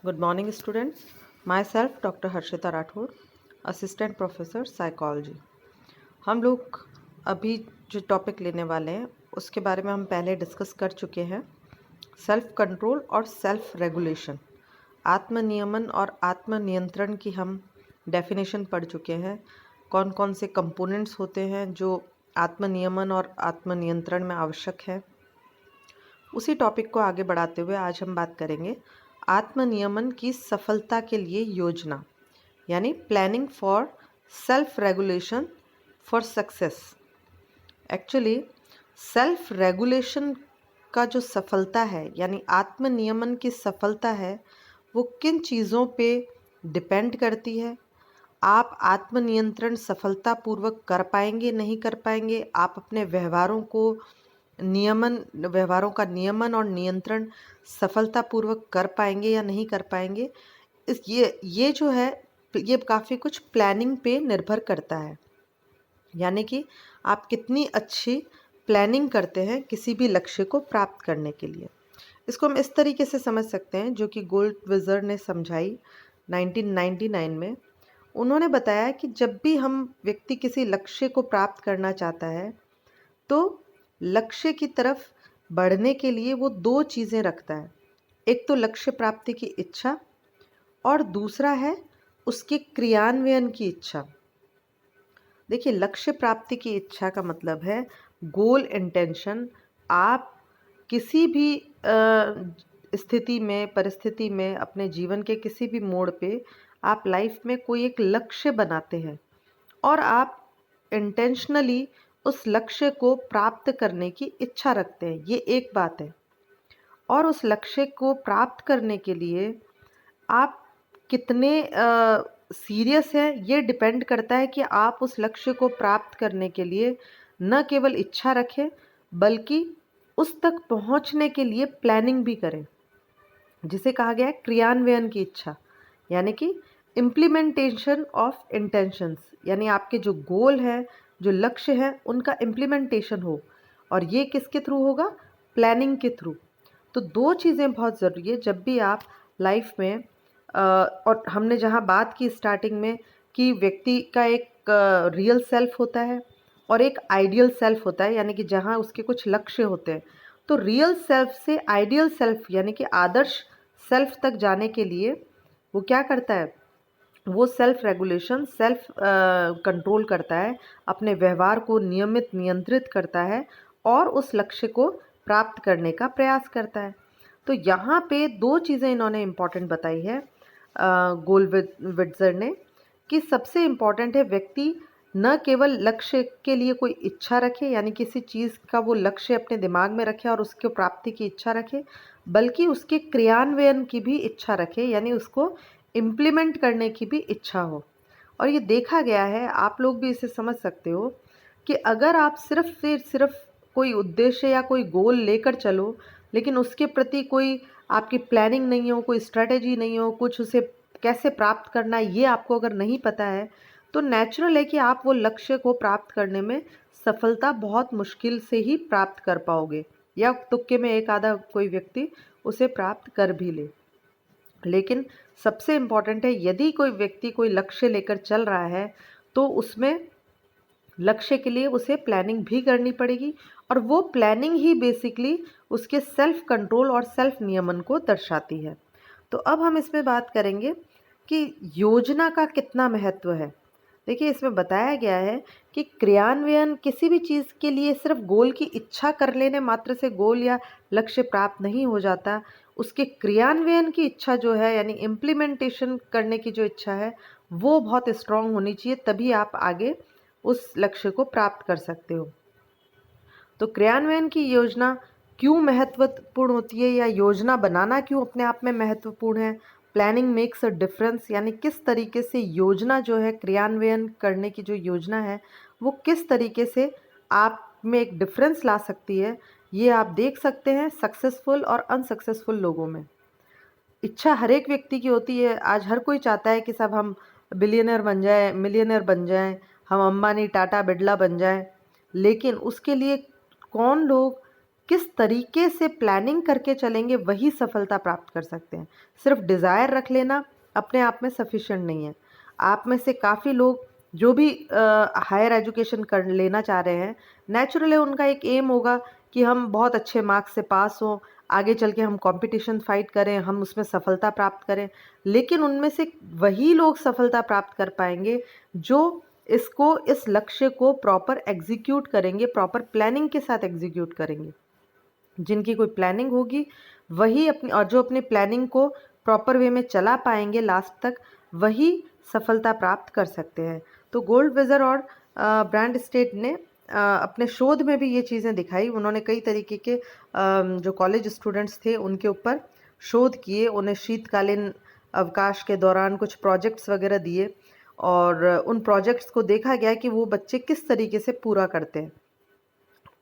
Good morning, students. Myself, Dr. Harshita Rathod, assistant professor psychology. हम लोग अभी जो टॉपिक लेने वाले हैं उसके बारे में हम पहले डिस्कस कर चुके हैं। सेल्फ कंट्रोल और सेल्फ रेगुलेशन, आत्मनियमन और आत्मनियंत्रण की हम डेफिनेशन पढ़ चुके हैं। कौन कौन से कंपोनेंट्स होते हैं जो आत्मनियमन और आत्मनियंत्रण में आवश्यक है। उसी टॉपिक को आगे बढ़ाते हुए आज हम बात करेंगे आत्मनियमन की सफलता के लिए योजना, यानी planning for self regulation for success. Actually self regulation का जो सफलता है यानी आत्मनियमन की सफलता है वो किन चीज़ों पे डिपेंड करती है। आप आत्मनियंत्रण सफलतापूर्वक कर पाएंगे नहीं कर पाएंगे, आप अपने व्यवहारों का नियमन और नियंत्रण सफलतापूर्वक कर पाएंगे या नहीं कर पाएंगे। ये जो है ये काफ़ी कुछ प्लानिंग पे निर्भर करता है, यानी कि आप कितनी अच्छी प्लानिंग करते हैं किसी भी लक्ष्य को प्राप्त करने के लिए। इसको हम इस तरीके से समझ सकते हैं जो कि गोल्डविजर ने समझाई 1999 में। उन्होंने बताया कि जब भी हम व्यक्ति किसी लक्ष्य को प्राप्त करना चाहता है तो लक्ष्य की तरफ बढ़ने के लिए वो दो चीज़ें रखता है। एक तो लक्ष्य प्राप्ति की इच्छा और दूसरा है उसके क्रियान्वयन की इच्छा। देखिए, लक्ष्य प्राप्ति की इच्छा का मतलब है गोल इंटेंशन। आप किसी भी स्थिति में, परिस्थिति में, अपने जीवन के किसी भी मोड़ पे आप लाइफ में कोई एक लक्ष्य बनाते हैं और आप इंटेंशनली उस लक्ष्य को प्राप्त करने की इच्छा रखते हैं, ये एक बात है। और उस लक्ष्य को प्राप्त करने के लिए आप कितने सीरियस हैं ये डिपेंड करता है कि आप उस लक्ष्य को प्राप्त करने के लिए न केवल इच्छा रखें बल्कि उस तक पहुंचने के लिए प्लानिंग भी करें, जिसे कहा गया है क्रियान्वयन की इच्छा, यानी कि इम्प्लीमेंटेशन ऑफ इंटेंशंस, यानी आपके जो गोल है, जो लक्ष्य है, उनका इम्प्लीमेंटेशन हो। और ये किसके थ्रू होगा? प्लानिंग के थ्रू। तो दो चीज़ें बहुत ज़रूरी है जब भी आप लाइफ में और हमने जहाँ बात की स्टार्टिंग में कि व्यक्ति का एक रियल सेल्फ होता है और एक आइडियल सेल्फ होता है, यानी कि जहाँ उसके कुछ लक्ष्य होते हैं। तो रियल सेल्फ से आइडियल सेल्फ यानी कि आदर्श सेल्फ तक जाने के लिए वो क्या करता है? वो सेल्फ रेगुलेशन, सेल्फ कंट्रोल करता है, अपने व्यवहार को नियमित नियंत्रित करता है और उस लक्ष्य को प्राप्त करने का प्रयास करता है। तो यहाँ पे दो चीज़ें इन्होंने इम्पॉर्टेंट बताई है गोल्डविट्ज़र ने, कि सबसे इम्पॉर्टेंट है व्यक्ति न केवल लक्ष्य के लिए कोई इच्छा रखे, यानी किसी चीज़ का वो लक्ष्य अपने दिमाग में रखे और उसके प्राप्ति की इच्छा रखे, बल्कि उसके क्रियान्वयन की भी इच्छा रखे, यानी उसको इम्प्लीमेंट करने की भी इच्छा हो। और ये देखा गया है, आप लोग भी इसे समझ सकते हो कि अगर आप सिर्फ कोई उद्देश्य या कोई गोल लेकर चलो लेकिन उसके प्रति कोई आपकी प्लानिंग नहीं हो, कोई स्ट्रैटेजी नहीं हो, कुछ उसे कैसे प्राप्त करना है ये आपको अगर नहीं पता है, तो नेचुरल है कि आप वो लक्ष्य को प्राप्त करने में सफलता बहुत मुश्किल से ही प्राप्त कर पाओगे, या तुक्के में एक आधा कोई व्यक्ति उसे प्राप्त कर भी ले। लेकिन सबसे इम्पॉर्टेंट है, यदि कोई व्यक्ति कोई लक्ष्य लेकर चल रहा है तो उसमें लक्ष्य के लिए उसे प्लानिंग भी करनी पड़ेगी और वो प्लानिंग ही बेसिकली उसके सेल्फ कंट्रोल और सेल्फ नियमन को दर्शाती है। तो अब हम इसमें बात करेंगे कि योजना का कितना महत्व है। देखिए, इसमें बताया गया है कि क्रियान्वयन किसी भी चीज़ के लिए सिर्फ गोल की इच्छा कर लेने मात्र से गोल या लक्ष्य प्राप्त नहीं हो जाता। उसके क्रियान्वयन की इच्छा जो है, यानी इम्प्लीमेंटेशन करने की जो इच्छा है, वो बहुत स्ट्रांग होनी चाहिए, तभी आप आगे उस लक्ष्य को प्राप्त कर सकते हो। तो क्रियान्वयन की योजना क्यों महत्वपूर्ण होती है, या योजना बनाना क्यों अपने आप में महत्वपूर्ण है? प्लानिंग मेक्स अ डिफरेंस, यानी किस तरीके से योजना जो है, क्रियान्वयन करने की जो योजना है वो किस तरीके से आप में एक डिफरेंस ला सकती है, ये आप देख सकते हैं सक्सेसफुल और अनसक्सेसफुल लोगों में। इच्छा हर एक व्यक्ति की होती है, आज हर कोई चाहता है कि सब हम बिलियनर बन जाएं, मिलियनर बन जाएं, हम अंबानी, टाटा, बिरला बन जाएं, लेकिन उसके लिए कौन लोग किस तरीके से प्लानिंग करके चलेंगे वही सफलता प्राप्त कर सकते हैं। सिर्फ डिज़ायर रख लेना अपने आप में सफिशिएंट नहीं है। आप में से काफ़ी लोग जो भी हायर एजुकेशन कर लेना चाह रहे हैं, नेचुरली उनका एक एम होगा कि हम बहुत अच्छे मार्क्स से पास हों, आगे चल के हम कॉम्पिटिशन फाइट करें, हम उसमें सफलता प्राप्त करें। लेकिन उनमें से वही लोग सफलता प्राप्त कर पाएंगे जो इस लक्ष्य को प्रॉपर एग्जीक्यूट करेंगे, प्रॉपर प्लानिंग के साथ एग्जीक्यूट करेंगे। जिनकी कोई प्लानिंग होगी वही अपनी, और जो अपनी प्लानिंग को प्रॉपर वे में चला पाएंगे लास्ट तक, वही सफलता प्राप्त कर सकते हैं। तो गोल्डविजर और ब्रांड स्टेट ने अपने शोध में भी ये चीज़ें दिखाई। उन्होंने कई तरीके के जो कॉलेज स्टूडेंट्स थे उनके ऊपर शोध किए, उन्हें शीतकालीन अवकाश के दौरान कुछ प्रोजेक्ट्स वगैरह दिए और उन प्रोजेक्ट्स को देखा गया कि वो बच्चे किस तरीके से पूरा करते हैं।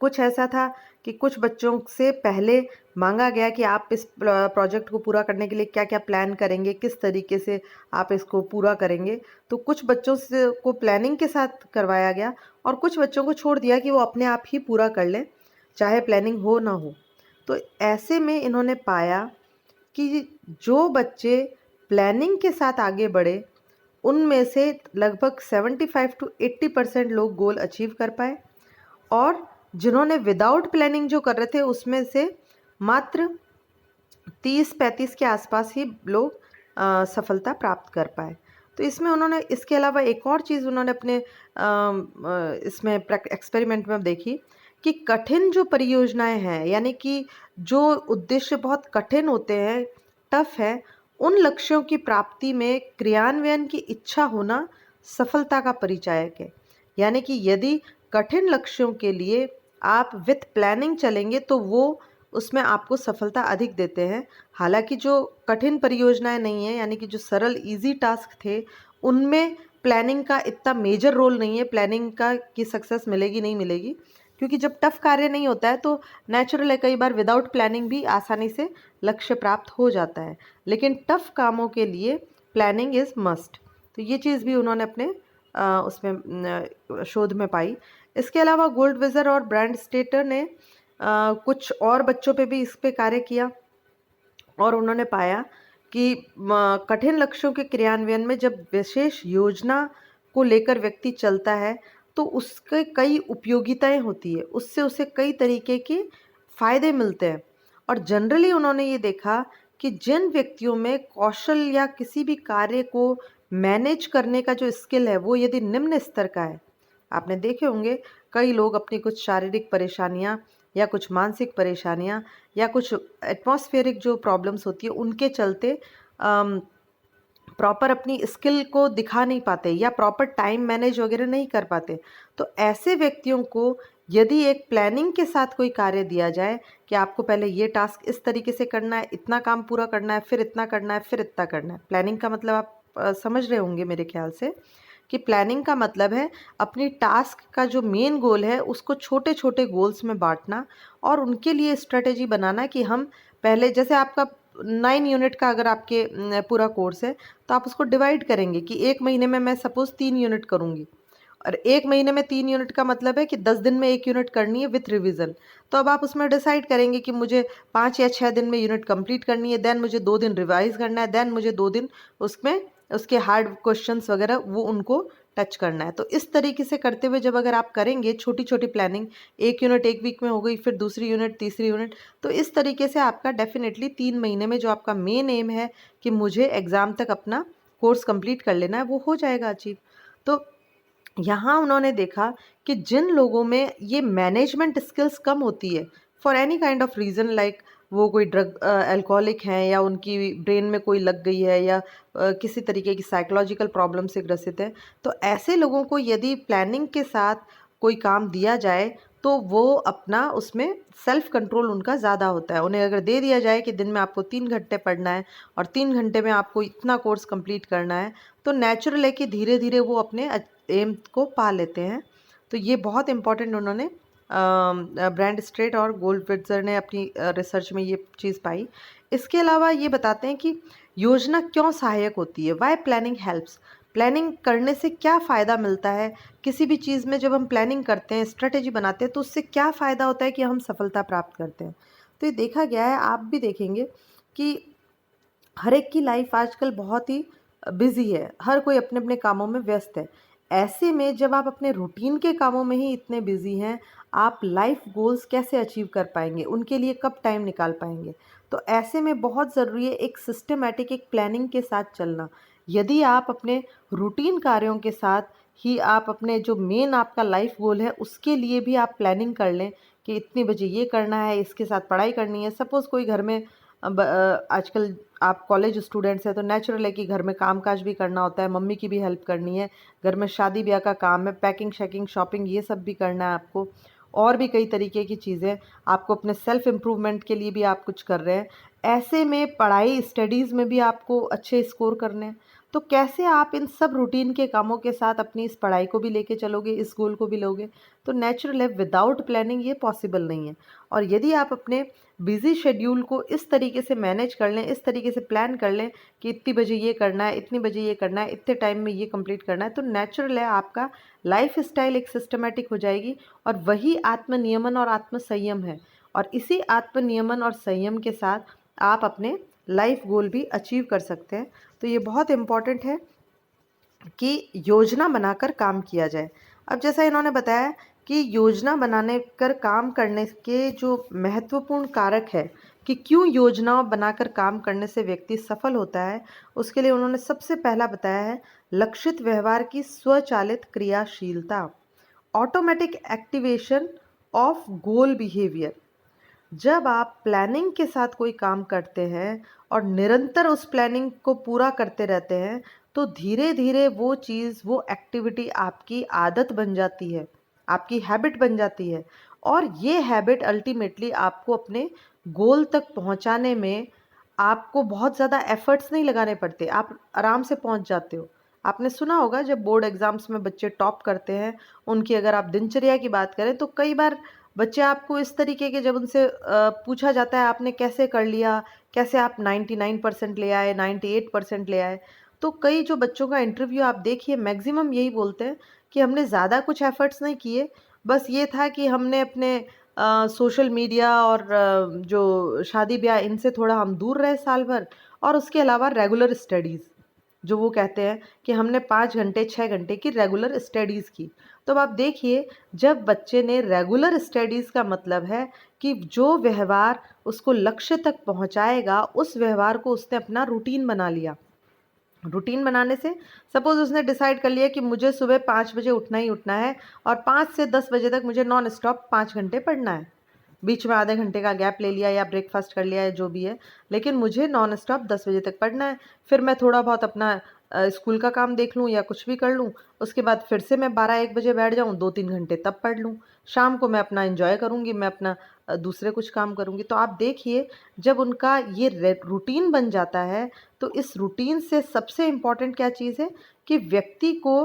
कुछ ऐसा था कि कुछ बच्चों से पहले मांगा गया कि आप इस प्रोजेक्ट को पूरा करने के लिए क्या-क्या प्लान करेंगे, किस तरीके से आप इसको पूरा करेंगे। तो कुछ बच्चों से को प्लानिंग के साथ करवाया गया और कुछ बच्चों को छोड़ दिया कि वो अपने आप ही पूरा कर लें, चाहे प्लानिंग हो ना हो। तो ऐसे में इन्होंने पाया कि जो बच्चे प्लानिंग के साथ आगे बढ़े, उनमें से लगभग 75 टू 80% लोग गोल अचीव कर पाए और जिन्होंने विदाउट प्लानिंग जो कर रहे थे उसमें से मात्र 30-35 के आसपास ही लोग सफलता प्राप्त कर पाए। तो इसमें उन्होंने इसके अलावा एक और चीज़ उन्होंने अपने इसमें एक्सपेरिमेंट में देखी कि कठिन जो परियोजनाएं हैं, यानी कि जो उद्देश्य बहुत कठिन होते हैं, टफ है, उन लक्ष्यों की प्राप्ति में क्रियान्वयन की इच्छा होना सफलता का परिचायक है। यानी कि यदि कठिन लक्ष्यों के लिए आप विथ प्लानिंग चलेंगे तो वो उसमें आपको सफलता अधिक देते हैं। हालांकि जो कठिन परियोजनाएं नहीं है, यानी कि जो सरल इजी टास्क थे, उनमें प्लानिंग का इतना मेजर रोल नहीं है। प्लानिंग का कि सक्सेस मिलेगी नहीं मिलेगी, क्योंकि जब टफ कार्य नहीं होता है तो नेचुरल है, कई बार विदाउट प्लानिंग भी आसानी से लक्ष्य प्राप्त हो जाता है। लेकिन टफ कामों के लिए प्लानिंग इज़ मस्ट। तो ये चीज़ भी उन्होंने अपने उसमें शोध में पाई। इसके अलावा गोल्डविजर और ब्रांड स्टेटर ने कुछ और बच्चों पे भी इस पे कार्य किया और उन्होंने पाया कि कठिन लक्ष्यों के क्रियान्वयन में जब विशेष योजना को लेकर व्यक्ति चलता है तो उसके कई उपयोगिताएं होती है, उससे उसे कई तरीके के फायदे मिलते हैं। और जनरली उन्होंने ये देखा कि जिन व्यक्तियों में कौशल या किसी भी कार्य को मैनेज करने का जो स्किल है वो यदि निम्न स्तर का है, आपने देखे होंगे कई लोग अपनी कुछ शारीरिक परेशानियां या कुछ मानसिक परेशानियां या कुछ एटमॉस्फेरिक जो प्रॉब्लम्स होती है उनके चलते प्रॉपर अपनी स्किल को दिखा नहीं पाते या प्रॉपर टाइम मैनेज वगैरह नहीं कर पाते। तो ऐसे व्यक्तियों को यदि एक प्लानिंग के साथ कोई कार्य दिया जाए कि आपको पहले ये टास्क इस तरीके से करना है, इतना काम पूरा करना है, फिर इतना करना है, फिर इतना करना है। प्लानिंग का मतलब आप समझ रहे होंगे मेरे ख्याल से कि प्लानिंग का मतलब है अपनी टास्क का जो मेन गोल है उसको छोटे छोटे गोल्स में बांटना और उनके लिए स्ट्रेटेजी बनाना कि हम पहले, जैसे आपका 9 यूनिट का अगर आपके पूरा कोर्स है तो आप उसको डिवाइड करेंगे कि एक महीने में मैं सपोज़ 3 यूनिट करूँगी और एक महीने में 3 यूनिट का मतलब है कि 10 दिन में 1 यूनिट करनी है विथ रिवीजन। तो अब आप उसमें डिसाइड करेंगे कि मुझे 5 या 6 दिन में यूनिट कंप्लीट करनी है, देन मुझे 2 दिन रिवाइज करना है, देन मुझे 2 दिन उसमें उसके हार्ड क्वेश्चंस वगैरह वो उनको टच करना है। तो इस तरीके से करते हुए जब अगर आप करेंगे छोटी छोटी प्लानिंग, 1 यूनिट 1 वीक में हो गई, फिर दूसरी यूनिट, तीसरी यूनिट, तो इस तरीके से आपका डेफिनेटली 3 महीने में जो आपका मेन एम है कि मुझे एग्ज़ाम तक अपना कोर्स कंप्लीट कर लेना है, वो हो जाएगा अचीव। तो यहाँ उन्होंने देखा कि जिन लोगों में ये मैनेजमेंट स्किल्स कम होती है for any kind of reason, like वो कोई ड्रग अल्कोहलिक हैं या उनकी ब्रेन में कोई लग गई है या किसी तरीके की साइकोलॉजिकल प्रॉब्लम से ग्रसित है, तो ऐसे लोगों को यदि प्लानिंग के साथ कोई काम दिया जाए तो वो अपना उसमें सेल्फ कंट्रोल उनका ज़्यादा होता है। उन्हें अगर दे दिया जाए कि दिन में आपको 3 घंटे पढ़ना है और 3 घंटे में आपको इतना कोर्स कंप्लीट करना है, तो नेचुरल है कि धीरे धीरे वो अपने एम को पा लेते हैं। तो ये बहुत इम्पॉर्टेंट उन्होंने ब्रांड स्ट्रेट और गोल्डविजर ने अपनी रिसर्च में ये चीज़ पाई। इसके अलावा ये बताते हैं कि योजना क्यों सहायक होती है, वाई प्लानिंग हेल्प्स। प्लानिंग करने से क्या फ़ायदा मिलता है, किसी भी चीज़ में जब हम प्लानिंग करते हैं, स्ट्रेटेजी बनाते हैं, तो उससे क्या फ़ायदा होता है कि हम सफलता प्राप्त करते हैं। तो ये देखा गया है, आप भी देखेंगे कि हर एक की लाइफ आजकल बहुत ही बिजी है, हर कोई अपने अपने कामों में व्यस्त है। ऐसे में जब आप अपने रूटीन के कामों में ही इतने बिजी हैं, आप लाइफ गोल्स कैसे अचीव कर पाएंगे, उनके लिए कब टाइम निकाल पाएंगे। तो ऐसे में बहुत ज़रूरी है एक सिस्टमेटिक, एक प्लानिंग के साथ चलना। यदि आप अपने रूटीन कार्यों के साथ ही आप अपने जो मेन आपका लाइफ गोल है उसके लिए भी आप प्लानिंग कर लें कि इतनी बजे ये करना है, इसके साथ पढ़ाई करनी है। सपोज़ कोई घर में आजकल आप कॉलेज स्टूडेंट्स हैं तो नेचुरल है कि घर में काम-काज भी करना होता है, मम्मी की भी हेल्प करनी है, घर में शादी-ब्याह का काम है, पैकिंग-शैकिंग, शॉपिंग ये सब भी करना है आपको। और भी कई तरीके की चीज़ें आपको अपने सेल्फ इम्प्रूवमेंट के लिए भी आप कुछ कर रहे हैं। ऐसे में पढ़ाई, स्टडीज़ में भी आपको अच्छे स्कोर करने हैं। तो कैसे आप इन सब रूटीन के कामों के साथ अपनी इस पढ़ाई को भी लेके चलोगे, इस गोल को भी लोगे? तो नेचुरल है, विदाउट प्लानिंग ये पॉसिबल नहीं है। और यदि आप अपने बिज़ी शेड्यूल को इस तरीके से मैनेज कर लें, इस तरीके से प्लान कर लें कि इतनी बजे ये करना है, इतनी बजे ये करना है, इतने टाइम में ये कंप्लीट करना है, तो नेचुरल है आपका लाइफ स्टाइल एक सिस्टमेटिक हो जाएगी। और वही आत्मनियमन और आत्मसंयम है। और इसी आत्मनियमन और संयम के साथ आप अपने लाइफ गोल भी अचीव कर सकते हैं। तो ये बहुत इम्पॉर्टेंट है कि योजना बनाकर काम किया जाए। अब जैसा इन्होंने बताया कि योजना बनाने कर काम करने के जो महत्वपूर्ण कारक है कि क्यों योजना बनाकर काम करने से व्यक्ति सफल होता है, उसके लिए उन्होंने सबसे पहला बताया है लक्षित व्यवहार की स्वचालित क्रियाशीलता, automatic activation of goal behaviour. जब आप प्लानिंग के साथ कोई काम करते हैं और निरंतर उस प्लानिंग को पूरा करते रहते हैं, तो धीरे धीरे वो चीज़, वो एक्टिविटी आपकी आदत बन जाती है, आपकी हैबिट बन जाती है। और ये हैबिट अल्टीमेटली आपको अपने गोल तक पहुंचाने में आपको बहुत ज़्यादा एफर्ट्स नहीं लगाने पड़ते, आप आराम से पहुंच जाते हो। आपने सुना होगा जब बोर्ड एग्जाम्स में बच्चे टॉप करते हैं, उनकी अगर आप दिनचर्या की बात करें तो कई बार बच्चे आपको इस तरीके के, जब उनसे पूछा जाता है आपने कैसे कर लिया, कैसे आप 99% ले आए, 98% ले आए, तो कई जो बच्चों का इंटरव्यू आप देखिए मैक्सिमम यही बोलते हैं कि हमने ज़्यादा कुछ एफर्ट्स नहीं किए, बस ये था कि हमने अपने सोशल मीडिया और जो शादी ब्याह इनसे थोड़ा हम दूर रहे साल भर, और उसके अलावा रेगुलर स्टडीज़, जो वो कहते हैं कि हमने 5 घंटे 6 घंटे की रेगुलर स्टडीज़ की। तो अब आप देखिए, जब बच्चे ने रेगुलर स्टडीज़ का मतलब है कि जो व्यवहार उसको लक्ष्य तक पहुंचाएगा, उस व्यवहार को उसने अपना रूटीन बना लिया। रूटीन बनाने से सपोज़ उसने डिसाइड कर लिया कि मुझे सुबह 5 बजे उठना ही उठना है और 5 से 10 बजे तक मुझे नॉन स्टॉप 5 घंटे पढ़ना है। बीच में आधे घंटे का गैप ले लिया या ब्रेकफास्ट कर लिया या जो भी है, लेकिन मुझे नॉन स्टॉप 10 बजे तक पढ़ना है। फिर मैं थोड़ा बहुत अपना स्कूल का काम देख लूँ या कुछ भी कर लूँ, उसके बाद फिर से मैं 12-1 बजे बैठ जाऊँ, 2-3 घंटे तब पढ़ लूँ। शाम को मैं अपना एन्जॉय करूँगी, मैं अपना दूसरे कुछ काम करूँगी। तो आप देखिए, जब उनका ये रूटीन बन जाता है, तो इस रूटीन से सबसे इम्पॉर्टेंट क्या चीज़ है कि व्यक्ति को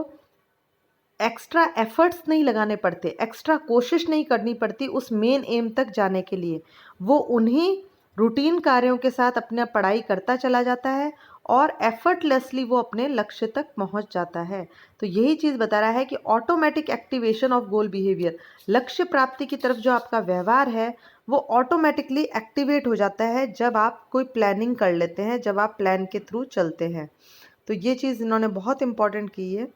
एक्स्ट्रा एफर्ट्स नहीं लगाने पड़ते, एक्स्ट्रा कोशिश नहीं करनी पड़ती उस मेन एम तक जाने के लिए। वो उन्हीं रूटीन कार्यों के साथ अपना पढ़ाई करता चला जाता है और एफर्टलेसली वो अपने लक्ष्य तक पहुंच जाता है। तो यही चीज़ बता रहा है कि automatic activation of goal behaviour, लक्ष्य प्राप्ति की तरफ जो आपका व्यवहार है वो ऑटोमेटिकली एक्टिवेट हो जाता है जब आप कोई प्लानिंग कर लेते हैं, जब आप प्लान के थ्रू चलते हैं। तो ये चीज़ इन्होंने बहुत इंपॉर्टेंट की है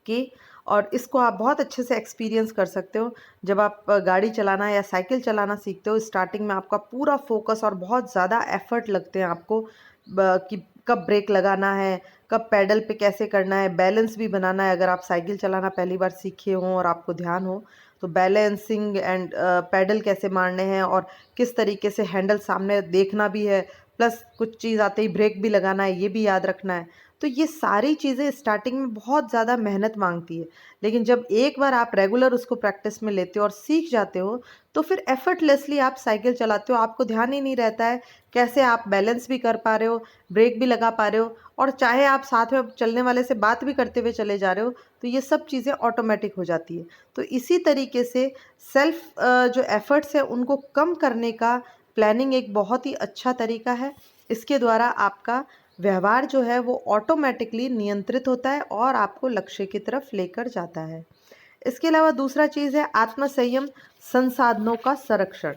कि, और इसको आप बहुत अच्छे से एक्सपीरियंस कर सकते हो जब आप गाड़ी चलाना या साइकिल चलाना सीखते हो। स्टार्टिंग में आपका पूरा फोकस और बहुत ज़्यादा एफर्ट लगते हैं आपको कि कब ब्रेक लगाना है, कब पैडल पे कैसे करना है, बैलेंस भी बनाना है। अगर आप साइकिल चलाना पहली बार सीखे हों और आपको ध्यान हो तो बैलेंसिंग एंड पैडल कैसे मारने हैं और किस तरीके से हैंडल सामने देखना भी है, प्लस कुछ चीज़ आते ही ब्रेक भी लगाना है, ये भी याद रखना है। तो ये सारी चीज़ें स्टार्टिंग में बहुत ज़्यादा मेहनत मांगती है, लेकिन जब एक बार आप रेगुलर उसको प्रैक्टिस में लेते हो और सीख जाते हो, तो फिर एफर्टलेसली आप साइकिल चलाते हो। आपको ध्यान ही नहीं रहता है कैसे आप बैलेंस भी कर पा रहे हो, ब्रेक भी लगा पा रहे हो, और चाहे आप साथ में चलने वाले से बात भी करते हुए चले जा रहे हो, तो ये सब चीज़ें ऑटोमेटिक हो जाती है। तो इसी तरीके से सेल्फ जो एफर्ट्स है उनको कम करने का प्लानिंग एक बहुत ही अच्छा तरीका है। इसके द्वारा आपका व्यवहार जो है वो ऑटोमेटिकली नियंत्रित होता है और आपको लक्ष्य की तरफ लेकर जाता है। इसके अलावा दूसरा चीज़ है आत्मसंयम, संसाधनों का संरक्षण।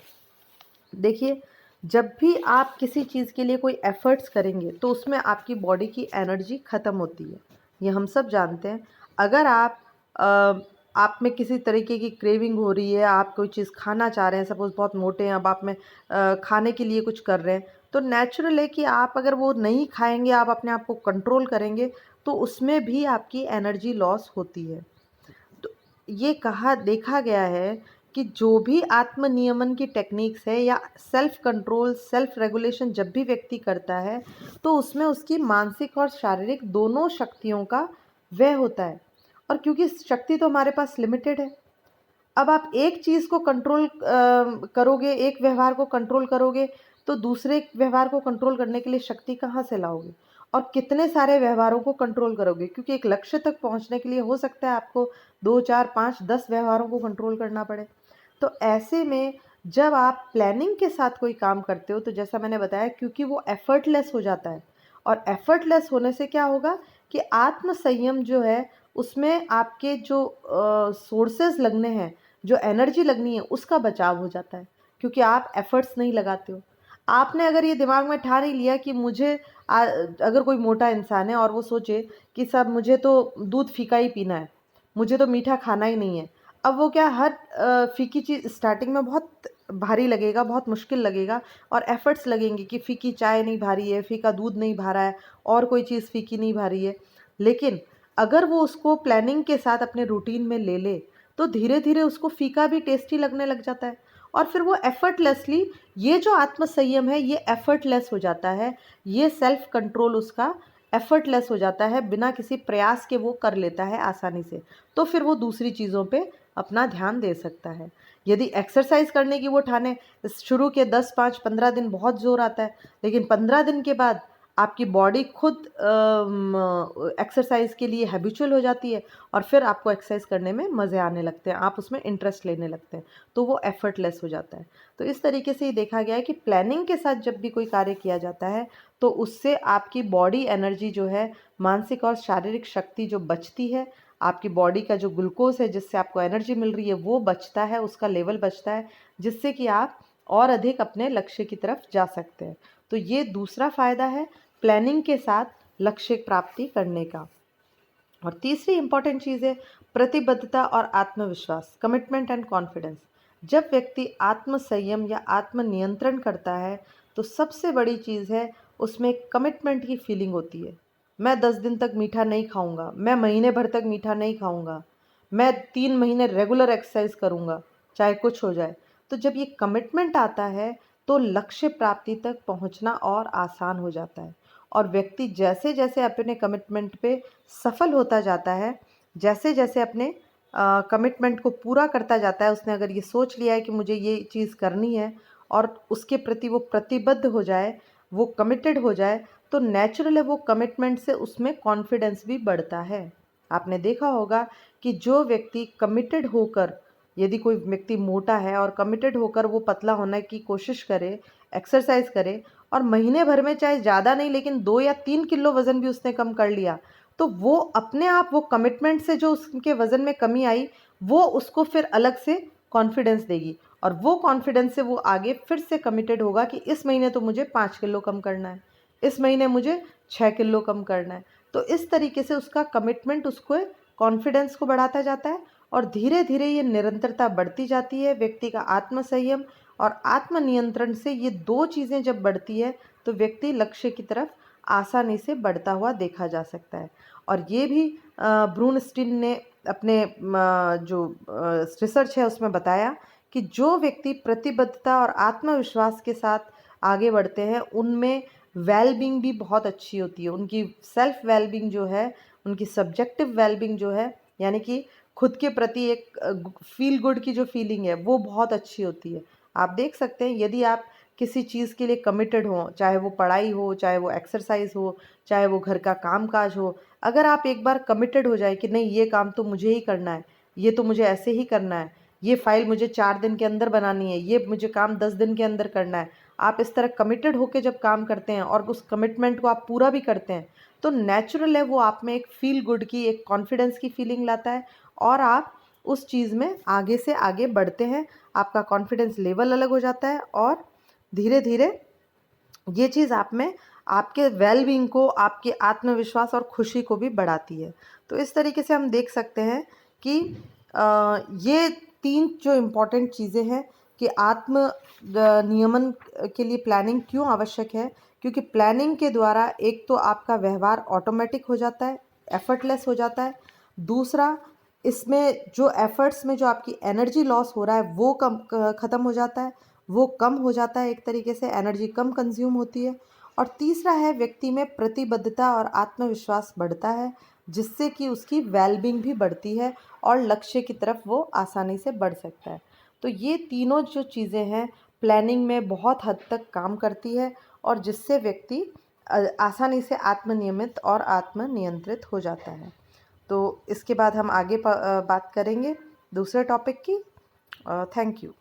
देखिए, जब भी आप किसी चीज़ के लिए कोई एफ़र्ट्स करेंगे तो उसमें आपकी बॉडी की एनर्जी ख़त्म होती है, ये हम सब जानते हैं। अगर अ, आप में किसी तरीके की क्रेविंग हो रही है, आप कोई चीज़ खाना चाह रहे हैं, सपोज़ बहुत मोटे हैं, अब आप में खाने के लिए कुछ कर रहे हैं, तो नेचुरल है कि आप अगर वो नहीं खाएँगे, आप अपने आप को कंट्रोल करेंगे, तो उसमें भी आपकी एनर्जी लॉस होती है। तो ये कहा देखा गया है कि जो भी आत्म नियमन की टेक्निक्स है या सेल्फ कंट्रोल, सेल्फ रेगुलेशन जब भी व्यक्ति करता है, तो उसमें उसकी मानसिक और शारीरिक दोनों शक्तियों का व्यय होता है। और क्योंकि शक्ति तो हमारे पास लिमिटेड है, अब आप एक चीज़ को कंट्रोल करोगे, एक व्यवहार को कंट्रोल करोगे, तो दूसरे व्यवहार को कंट्रोल करने के लिए शक्ति कहाँ से लाओगे? और कितने सारे व्यवहारों को कंट्रोल करोगे? क्योंकि एक लक्ष्य तक पहुँचने के लिए हो सकता है आपको 2, 4, 5, 10 व्यवहारों को कंट्रोल करना पड़े। तो ऐसे में जब आप प्लानिंग के साथ कोई काम करते हो, तो जैसा मैंने बताया, क्योंकि वो एफर्टलेस हो जाता है, और एफर्टलेस होने से क्या होगा कि आत्म संयम जो है, उसमें आपके जो सोर्सेज़ लगने हैं, जो एनर्जी लगनी है, उसका बचाव हो जाता है, क्योंकि आप एफ़र्ट्स नहीं लगाते हो। आपने अगर ये दिमाग में ठान ही लिया कि अगर कोई मोटा इंसान है और वो सोचे कि साहब मुझे तो दूध फीका ही पीना है, मुझे तो मीठा खाना ही नहीं है। अब वो क्या, हर फीकी चीज़ स्टार्टिंग में बहुत भारी लगेगा, बहुत मुश्किल लगेगा, और एफ़र्ट्स लगेंगे कि फीकी चाय नहीं भा रही है, फीका दूध नहीं भा रहा है, और कोई चीज़ फीकी नहीं भा रही है। लेकिन अगर वो उसको प्लानिंग के साथ अपने रूटीन में ले ले, तो धीरे-धीरे उसको फ़ीका भी टेस्टी लगने लग जाता है, और फिर वो एफ़र्टलेसली, ये जो आत्म-संयम है, ये एफ़र्टलेस हो जाता है, ये सेल्फ़ कंट्रोल उसका एफ़र्टलेस हो जाता है, बिना किसी प्रयास के वो कर लेता है आसानी से। तो फिर वो दूसरी चीज़ों पे अपना ध्यान दे सकता है। यदि एक्सरसाइज़ करने की वो ठाने, शुरू के 10, 5, 15 दिन बहुत ज़ोर आता है, लेकिन 15 दिन के बाद आपकी बॉडी खुद एक्सरसाइज़ के लिए हैबिचुअल हो जाती है, और फिर आपको एक्सरसाइज़ करने में मज़े आने लगते हैं, आप उसमें इंटरेस्ट लेने लगते हैं, तो वो एफर्टलेस हो जाता है। तो इस तरीके से ये देखा गया है कि प्लानिंग के साथ जब भी कोई कार्य किया जाता है, तो उससे आपकी बॉडी एनर्जी जो है, मानसिक और शारीरिक शक्ति जो बचती है, आपकी बॉडी का जो ग्लूकोज़ है जिससे आपको एनर्जी मिल रही है, वो बचता है, उसका लेवल बचता है, जिससे कि आप और अधिक अपने लक्ष्य की तरफ जा सकते हैं। तो ये दूसरा फ़ायदा है प्लानिंग के साथ लक्ष्य प्राप्ति करने का। और तीसरी इम्पॉर्टेंट चीज़ है प्रतिबद्धता और आत्मविश्वास, कमिटमेंट एंड कॉन्फिडेंस। जब व्यक्ति आत्म संयम या आत्म नियंत्रण करता है, तो सबसे बड़ी चीज़ है, उसमें कमिटमेंट की फीलिंग होती है। मैं 10 दिन तक मीठा नहीं खाऊंगा, मैं महीने भर तक मीठा नहीं खाऊंगा, मैं 3 महीने रेगुलर एक्सरसाइज करूंगा, चाहे कुछ हो जाए। तो जब ये कमिटमेंट आता है, तो लक्ष्य प्राप्ति तक पहुंचना और आसान हो जाता है। और व्यक्ति जैसे जैसे अपने कमिटमेंट पे सफल होता जाता है, जैसे जैसे अपने कमिटमेंट को पूरा करता जाता है, उसने अगर ये सोच लिया है कि मुझे ये चीज़ करनी है, और उसके प्रति वो प्रतिबद्ध हो जाए, वो कमिटेड हो जाए, तो नेचुरल है, वो कमिटमेंट से उसमें कॉन्फिडेंस भी बढ़ता है। आपने देखा होगा कि जो व्यक्ति कमिटेड होकर, यदि कोई व्यक्ति मोटा है और कमिटेड होकर वो पतला होने की कोशिश करे, एक्सरसाइज करे, और महीने भर में चाहे ज़्यादा नहीं लेकिन 2 या 3 किलो वज़न भी उसने कम कर लिया, तो वो अपने आप, वो कमिटमेंट से जो उसके वज़न में कमी आई, वो उसको फिर अलग से कॉन्फिडेंस देगी, और वो कॉन्फिडेंस से वो आगे फिर से कमिटेड होगा कि इस महीने तो मुझे 5 किलो कम करना है, इस महीने मुझे 6 किलो कम करना है। तो इस तरीके से उसका कमिटमेंट उसको कॉन्फिडेंस को बढ़ाता जाता है, और धीरे धीरे ये निरंतरता बढ़ती जाती है। व्यक्ति का आत्मसंयम और आत्मनियंत्रण से ये दो चीज़ें जब बढ़ती है, तो व्यक्ति लक्ष्य की तरफ आसानी से बढ़ता हुआ देखा जा सकता है। और ये भी ब्रूनस्टीन ने अपने जो रिसर्च है उसमें बताया कि जो व्यक्ति प्रतिबद्धता और आत्मविश्वास के साथ आगे बढ़ते हैं, उनमें वेलबींग भी बहुत अच्छी होती है। उनकी सेल्फ वेलबींग जो है, उनकी सब्जेक्टिव वेलबींग जो है, यानी कि खुद के प्रति एक फील गुड की जो फीलिंग है, वो बहुत अच्छी होती है। आप देख सकते हैं, यदि आप किसी चीज़ के लिए कमिटेड हों, चाहे वो पढ़ाई हो, चाहे वो एक्सरसाइज हो, चाहे वो घर का काम-काज हो, अगर आप एक बार कमिटेड हो जाए कि नहीं, ये काम तो मुझे ही करना है, ये तो मुझे ऐसे ही करना है, ये फ़ाइल मुझे 4 दिन के अंदर बनानी है, ये मुझे काम 10 दिन के अंदर करना है, आप इस तरह कमिटेड होके जब काम करते हैं और उस कमिटमेंट को आप पूरा भी करते हैं, तो नेचुरल है वो आप में एक फील गुड की, एक कॉन्फिडेंस की फीलिंग लाता है और आप उस चीज़ में आगे से आगे बढ़ते हैं। आपका कॉन्फिडेंस लेवल अलग हो जाता है और धीरे धीरे ये चीज़ आप में आपके वेल बीइंग को, आपके आत्मविश्वास और खुशी को भी बढ़ाती है। तो इस तरीके से हम देख सकते हैं कि ये 3 जो इम्पोर्टेंट चीज़ें हैं कि नियमन के लिए प्लानिंग क्यों आवश्यक है? क्योंकि प्लानिंग के द्वारा एक तो आपका व्यवहार ऑटोमेटिक हो जाता है, एफर्टलेस हो जाता है। दूसरा, इसमें जो एफर्ट्स में जो आपकी एनर्जी लॉस हो रहा है वो ख़त्म हो जाता है, वो कम हो जाता है, एक तरीके से एनर्जी कम कंज्यूम होती है। और तीसरा है, व्यक्ति में प्रतिबद्धता और आत्मविश्वास बढ़ता है, जिससे कि उसकी वेलबींग भी बढ़ती है और लक्ष्य की तरफ वो आसानी से बढ़ सकता है। तो ये तीनों जो चीज़ें हैं प्लानिंग में बहुत हद तक काम करती है और जिससे व्यक्ति आसानी से आत्मनियमित और आत्मनियंत्रित हो जाता है। तो इसके बाद हम आगे बात करेंगे दूसरे टॉपिक की। Thank you.